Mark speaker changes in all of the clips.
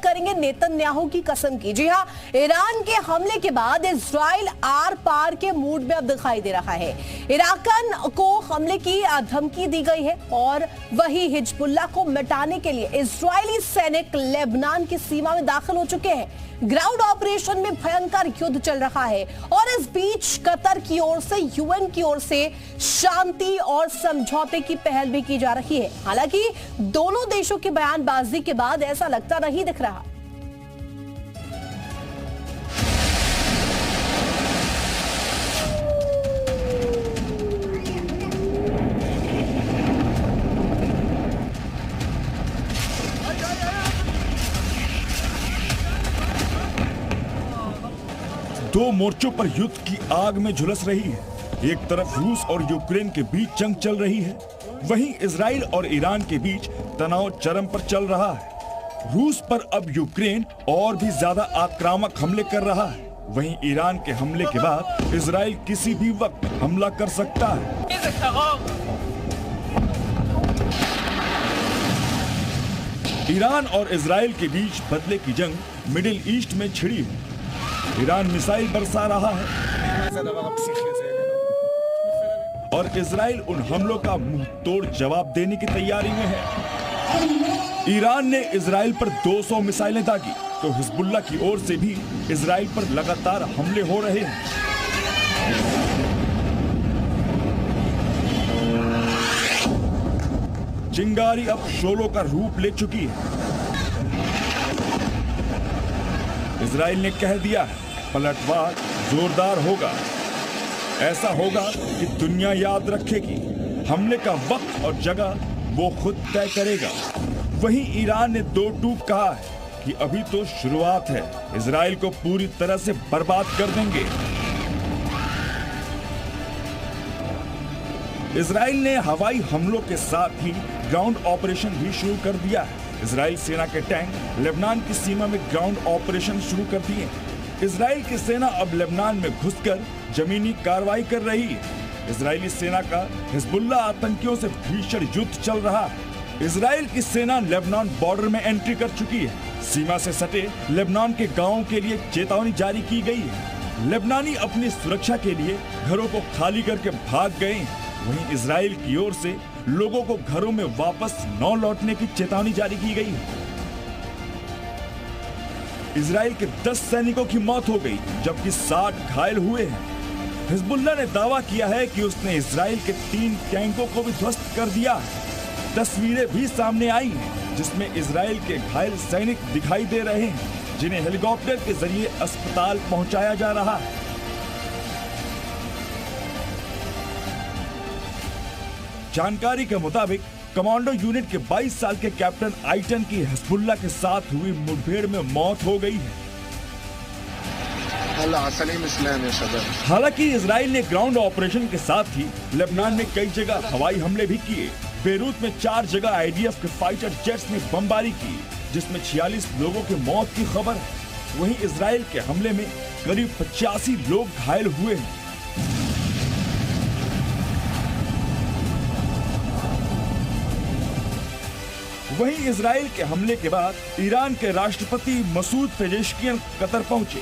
Speaker 1: करेंगे नेतन्याहू की कसम की। जी हां, ईरान के हमले के बाद इजराइल आर पार के मूड में अब दिखाई दे रहा है। इराकन को हमले की धमकी दी गई है और वही हिजबुल्लाह को मिटाने के लिए इजरायली सैनिक लेबनान की सीमा में दाखिल हो चुके हैं। ग्राउंड ऑपरेशन में भयंकर युद्ध चल रहा है और इस बीच कतर की ओर से, यूएन की ओर से शांति और समझौते की पहल भी की जा रही है। हालांकि दोनों देशों की बयानबाजी के बाद ऐसा लगता नहीं दिख रहा।
Speaker 2: दो मोर्चों पर युद्ध की आग में झुलस रही है। एक तरफ रूस और यूक्रेन के बीच जंग चल रही है, वहीं इजराइल और ईरान के बीच तनाव चरम पर चल रहा है। रूस पर अब यूक्रेन और भी ज्यादा आक्रामक हमले कर रहा है। वहीं ईरान के हमले के बाद इजराइल किसी भी वक्त हमला कर सकता है। ईरान और इजराइल के बीच बदले की जंग मिडिल ईस्ट में छिड़ी है। ईरान मिसाइल बरसा रहा है और इजराइल उन हमलों का मुंह तोड़ जवाब देने की तैयारी में है। ईरान ने इजराइल पर 200 मिसाइलें दागी तो हिजबुल्लाह की ओर से भी इजराइल पर लगातार हमले हो रहे हैं। चिंगारी अब शोलों का रूप ले चुकी है। इजराइल ने कह दिया है, पलटवार जोरदार होगा। ऐसा होगा कि दुनिया याद रखेगी। हमले का वक्त और जगह वो खुद तय करेगा। वहीं ईरान ने दो टूक कहा है कि अभी तो शुरुआत है, इजराइल को पूरी तरह से बर्बाद कर देंगे। इजराइल ने हवाई हमलों के साथ ही ग्राउंड ऑपरेशन भी शुरू कर दिया है। इजराइल सेना के टैंक लेबनान की सीमा में ग्राउंड ऑपरेशन शुरू कर दिए। इजराइल की सेना अब लेबनान में घुसकर जमीनी कार्रवाई कर रही है। इजरायली सेना का हिजबुल्लाह आतंकियों से भीषण युद्ध चल रहा है। इजराइल की सेना लेबनान बॉर्डर में एंट्री कर चुकी है। सीमा से सटे लेबनान के गांवों के लिए चेतावनी जारी की गई है। लेबनानी अपनी सुरक्षा के लिए घरों को खाली करके भाग गए हैं। वहीं इजराइल की ओर से लोगों को घरों में वापस न लौटने की चेतावनी जारी की गई है। इजराइल के 10 सैनिकों की मौत हो गई जबकि 60 घायल हुए हैं। हिजबुल्लाह ने दावा किया है कि उसने इजराइल के 3 टैंकों को भी ध्वस्त कर दिया है। तस्वीरें भी सामने आई हैं जिसमें इजराइल के घायल सैनिक दिखाई दे रहे हैं जिन्हें हेलीकॉप्टर के जरिए अस्पताल पहुंचाया जा रहा है। जानकारी के मुताबिक कमांडो यूनिट के 22 साल के कैप्टन आइटन की हिजबुल्लाह के साथ हुई मुठभेड़ में मौत हो गई है। हालांकि इजराइल ने ग्राउंड ऑपरेशन के साथ ही लेबनान में कई जगह हवाई हमले भी किए। बेरूत में 4 जगह आईडीएफ के फाइटर जेट्स ने बमबारी की जिसमें 46 लोगों की मौत की खबर है। वहीं इजराइल के हमले में करीब 85 लोग घायल हुए हैं। वहीं इजराइल के हमले के बाद ईरान के राष्ट्रपति मसूद पेजेश्कियन कतर पहुंचे।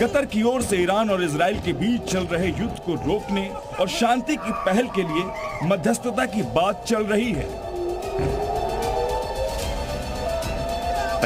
Speaker 2: कतर की ओर से ईरान और इजराइल के बीच चल रहे युद्ध को रोकने और शांति की पहल के लिए मध्यस्थता की बात चल रही है।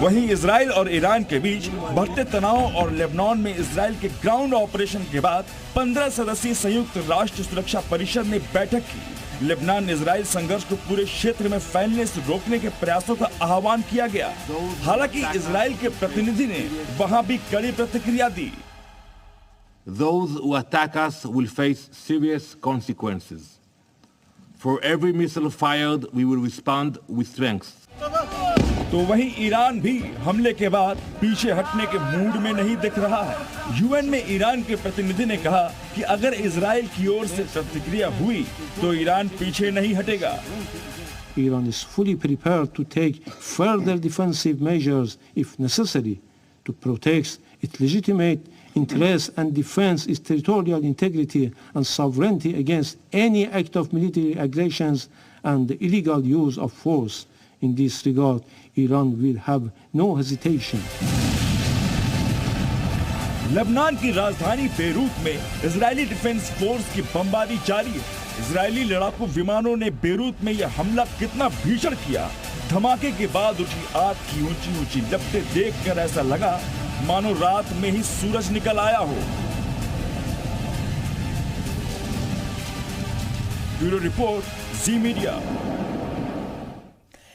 Speaker 2: वहीं इजराइल और ईरान के बीच बढ़ते तनाव और लेबनान में इजराइल के ग्राउंड ऑपरेशन के बाद 15 सदस्यीय संयुक्त राष्ट्र सुरक्षा परिषद ने बैठक की। लेबनान इजराइल संघर्ष को पूरे क्षेत्र में फैलने से रोकने के प्रयासों का आह्वान किया गया। हालांकि इजराइल के प्रतिनिधि ने वहां भी कड़ी प्रतिक्रिया दी।
Speaker 3: Those who attack us will face serious consequences. For every missile fired, we will respond with strength.
Speaker 2: तो वहीं ईरान भी हमले के बाद पीछे हटने के मूड में नहीं दिख रहा है। यूएन में ईरान के प्रतिनिधि ने कहा कि अगर इजराइल की ओर से प्रतिक्रिया हुई तो ईरान पीछे नहीं हटेगा।
Speaker 4: Iran is fully prepared to take further defensive measures if necessary to protect its legitimate interests and defend its territorial integrity and sovereignty against any act of military aggressions and the illegal use of force. In this regard, Iran will have no hesitation.
Speaker 2: Lebanon की राजधानी Beirut में Israeli defence force की बमबारी जारी है। Israeli लड़ाकू विमानों ने बेरूत में यह हमला कितना भीषण किया। धमाके के बाद उठी आग की ऊंची ऊंची लपटें देखकर ऐसा लगा मानो रात में ही सूरज निकल आया हो। ब्यूरो रिपोर्ट, जी मीडिया।